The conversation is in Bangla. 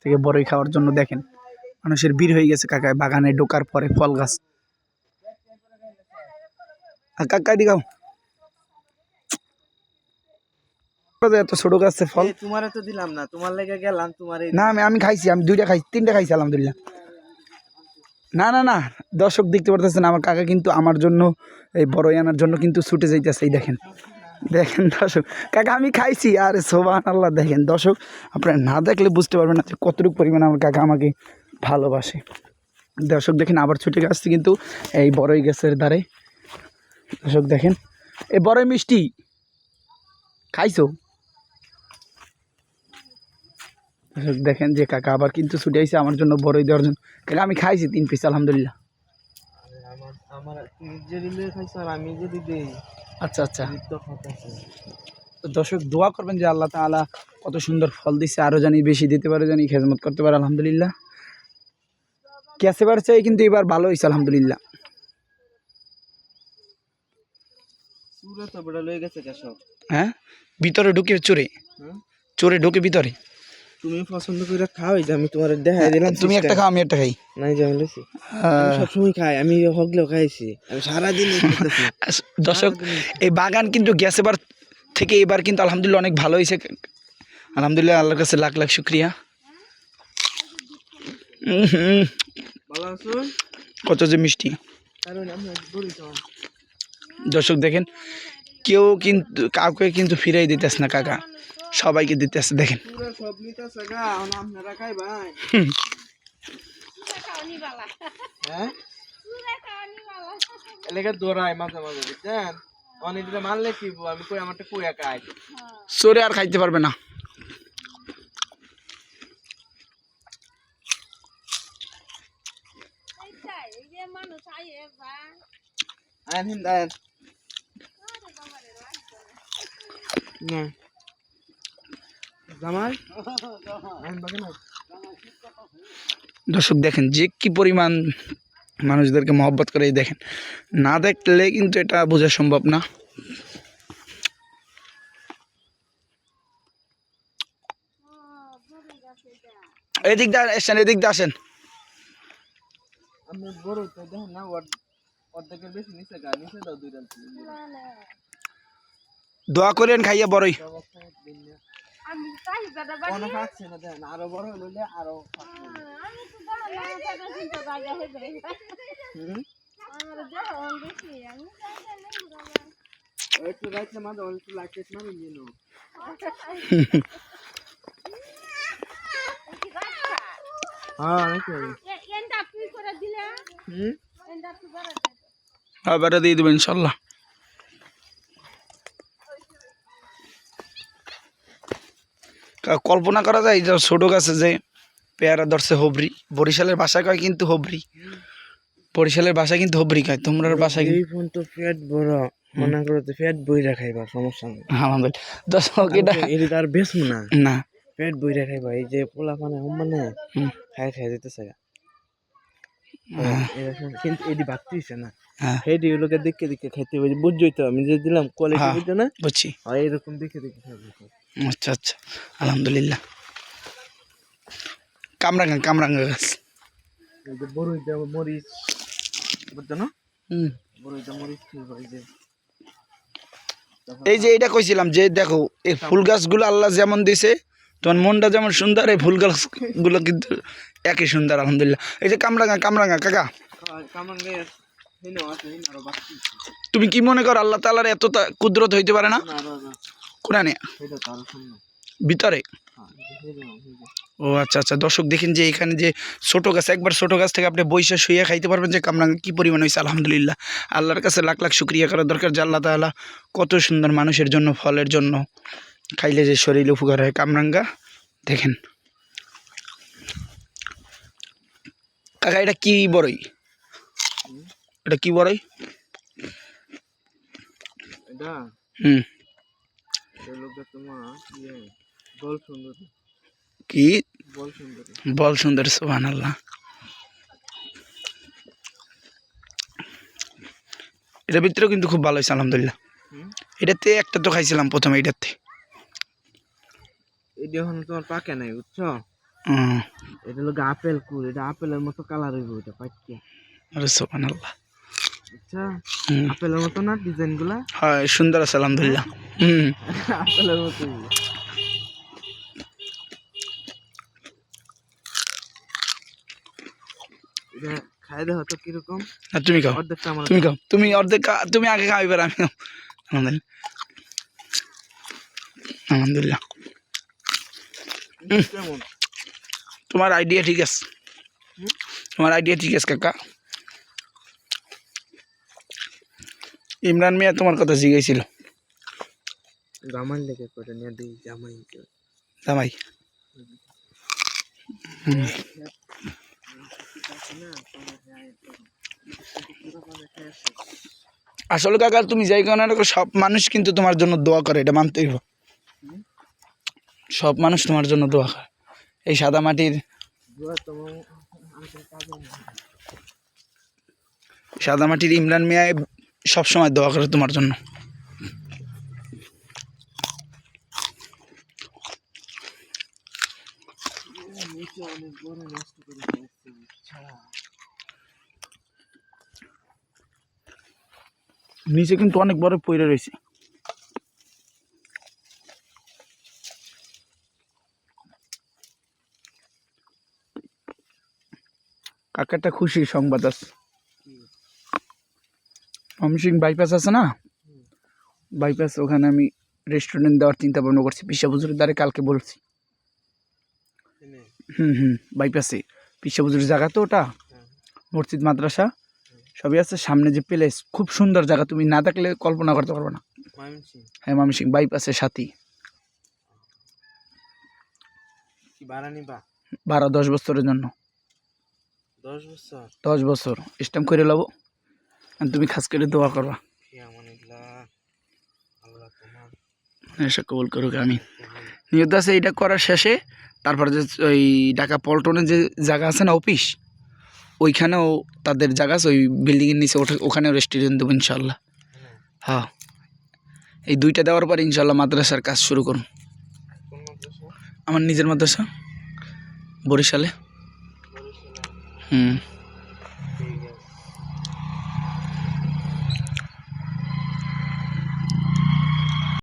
থেকে বড়ই খাওয়ার জন্য। দেখেন মানুষের ভিড় হয়ে গেছে কাকা বাগানে ঢোকার পরে ফল গাছ। কাকা দিগাও এত ছোট গাছের ফল তোমারে তো দিলাম না, তোমার লেগে গেলাম। তোমার না আমি খাইছি, আমি 2টা খাইছি 3টা খাইছি আলহামদুলিল্লাহ। না না না দর্শক দেখতে পারতেছেন আমার কাকা কিন্তু আমার জন্য এই বড়ই আনার জন্য কিন্তু ছুটে যাইতেছে। এই দেখেন দেখেন দর্শক কাকা আমি খাইছি। আর সুবহানাল্লাহ দেখেন দর্শক আপনারা না দেখলে বুঝতে পারবেন না যে কতটুকু পরিমাণে আমার কাকা আমাকে ভালোবাসে। দর্শক দেখেন আবার ছুটে আসছে কিন্তু এই বড়ই গাছের ধারে। দর্শক দেখেন এই বড়ই মিষ্টি খাইছো? দর্শক দেখেন যে কাকা আবার কিন্তু ছুটে আইছে আমার জন্য বড়ই দেওয়ার জন্য। কাকা আমি খাইছি 3 পিস আলহামদুলিল্লাহ। আচ্ছা আচ্ছা তো দর্শক দোয়া করবেন যে আল্লাহ তাআলা কত সুন্দর ফল দিচ্ছে, আরও জানি বেশি দিতে পারে, জানি খেজমত করতে পারে আলহামদুলিল্লাহ। ক্যাসেবার চাই কিন্তু এবার ভালো হয়েছে আলহামদুলিল্লাহ। হ্যাঁ ভিতরে ঢুকে চোরে চোরে ঢুকে ভিতরে। তুমি পছন্দ করে খাও, এই যে আমি তোমার দেখাই দিলাম। তুমি একটা খাও আমি একটা খাই। নাই যে আমি লইছি, আমি সবসময় খাই, আমি হগলেও খাইছি, আমি সারাদিন দর্শক এই বাগান কিন্তু গ্যাসেবার থেকে এবার কিন্তু আলহামদুলিল্লাহ অনেক ভালো হয়েছে আলহামদুলিল্লাহ। আল্লাহর কাছে লাখ লাখ শুক্রিয়া। কত যে মিষ্টি দর্শক দেখেন কেউ কিন্তু কাউকে কিন্তু ফিরাই দিতেছে না কাকা, সবাইকে দিতেছে। দেখেন চোরে আর খাইতে পারবে না। দর্শক দেখেন যে কি পরিমাণ মানুষদেরকে মহব্বত করে। দেখেন না দেখলে কিন্তু এটা বোঝা সম্ভব না। এদিক দিয়ে আসেন, এদিক দিয়ে আসেন। দোয়া করেন খাইয়া বড়ই। আরো বড় হইলে আরো একটু রাইতে মাঝে একটু লাগছে না বুঝিনো। হ্যাঁ নাকি এন্ডা তুই করে দিলে এন্ডা তুই করে দে। হ্যাঁ বেটা দিয়ে দেব ইনশাআল্লাহ। কল্পনা করা যায় যে ছোট গাছে যে পেয়ারা ধরছে হবরি, বরিশালের ভাষায় কয় কিন্তু হবরি, বরিশালের ভাষায় কিন্তু হবরি কয়। তোমরা ভাষায় এই ফোন তো পেট বড় মনে করো তো পেট বইরা খাইবা সমস্যা নেই আলহামদুলিল্লাহ। দর্শক এটা আর বেশম না না পেট বইরা খাইবা। এই যে পোলা পানে মানে খাই খাই যেতেছে কিন্তু এটি ভাবতেইছে না হেডি লোকের দেখে দেখে খাইতে হবে। বুঝছই তো আমি যে দিলাম কোয়ালিটি বুঝছো না? বুঝছি এরকম দেখে দেখে খাবে। আচ্ছা আচ্ছা আলহামদুলিল্লাহ। কামরাঙ্গা কামরাঙ্গা গাছ এই যে বড়ইটা মরিচ বুঝছো না? বড়ইটা মরিচ এই যে এটা কইছিলাম যে দেখো এই ফুল গাছগুলো আল্লাহ যেমন দিছে তোমার মনটা যেমন সুন্দর, এই ফুল গাছগুলো কিন্তু একই সুন্দর আলহামদুলিল্লাহ। এই যে কামরাঙ্গা কামরাঙ্গা কাকা তুমি কি মনে করো আল্লাহ তাআলার এত কুদরত হইতে পারে না? কোরআনে ভিতরে। ও আচ্ছা আচ্ছা দর্শক দেখেন যে এখানে যে ছোট গাছ, একবার ছোট গাছ থেকে আপনি বইসা শুয়ে খাইতে পারবেন যে কামরাঙ্গা কি পরিমাণ হয়েছে আলহামদুলিল্লাহ। আল্লাহর কাছে লাখ লাখ শুকরিয়া করার দরকার যে আল্লাহ তাআলা কত সুন্দর মানুষের জন্য ফলের জন্য খাইলে যে শরীর উপকার হয়। কামরাঙ্গা দেখেন কাকা এটা কি বড়ই? এটা কি বড়ই? এটা কি বল সুন্দর সুবহানাল্লাহ। এটার ভিতরেও কিন্তু খুব ভালো হয়েছে আলহামদুলিল্লাহ। এটাতে একটা তো খাইছিলাম প্রথমে, এটাতে এটা এখন তোমার পাকে নাই বুঝছো? এটা হলো আপেল কুল, এটা আপেলের মতো কালার হইব, এটা পাইকে। আরে সুবহানাল্লাহ। আচ্ছা, আপেলের মতো না ডিজাইন গুলা? হ্যাঁ সুন্দর আছে আলহামদুলিল্লাহ। আপেলের মতো। এটা খাই দেখো তো কিরকম। আর তুমি খাও, অর্ধেকটা আমার তুমি খাও, তুমি অর্ধেক তুমি আগে খাইবার আমি খাও। আলহামদুলিল্লাহ আলহামদুলিল্লাহ। কেমন? তোমার আইডিয়া ঠিক আছে, তোমার আইডিয়া ঠিক আছে কাকা। ইমরান মিয়া তোমার কথা জিজ্ঞাসিল। জামাই লেগে করে নিয়ে দিই, জামাই জামাই আসলে কাকা তুমি যাই কারণে সব মানুষ কিন্তু তোমার জন্য দোয়া করে, এটা মানতেই হবে। সব মানুষ তোমার জন্য দোয়া করে। এই সাদা মাটির ইমরান মিয়া সবসময় দোয়া করে তোমার জন্য। নিচে কিন্তু অনেক বড় পইরে রয়েছে। কাকারটা খুশির সংবাদ আছে। ময়মনসিংহ বাইপাস আছে না, বাইপাস ওখানে আমি রেস্টুরেন্ট দেওয়ার চিন্তা ভাবনা করছি। পিসা হুজুরের দ্বারে কালকে বলছি। বাইপাসে পিসা হুজুরের জায়গা তো ওটা, মসজিদ মাদ্রাসা সবই আছে। সামনে যে প্লেস খুব সুন্দর জায়গা, তুমি না থাকলে কল্পনা করতে পারবে না। হ্যাঁ ময়মনসিংহ বাইপাসের সাথেই। ভাড়া 10 বছরের জন্য। 10 বছর স্ট্যাম্প করে লব, তুমি খাস করে দোয়া করবা। এসে কবুল করুক আমি। নিয়ত আছে এইটা করার শেষে তারপর যে ওই ঢাকা পল্টনের যে জায়গা আছে না অফিস, ওইখানেও তাদের জায়গা আছে, ওই বিল্ডিংয়ের নিচে ওখানেও রেস্টুরেন্ট দেবো ইনশাল্লাহ। হ্যাঁ এই দুইটা দেওয়ার পর ইনশাল্লাহ মাদ্রাসার কাজ শুরু করুন। আমার নিজের মাদ্রাসা বরিশালে।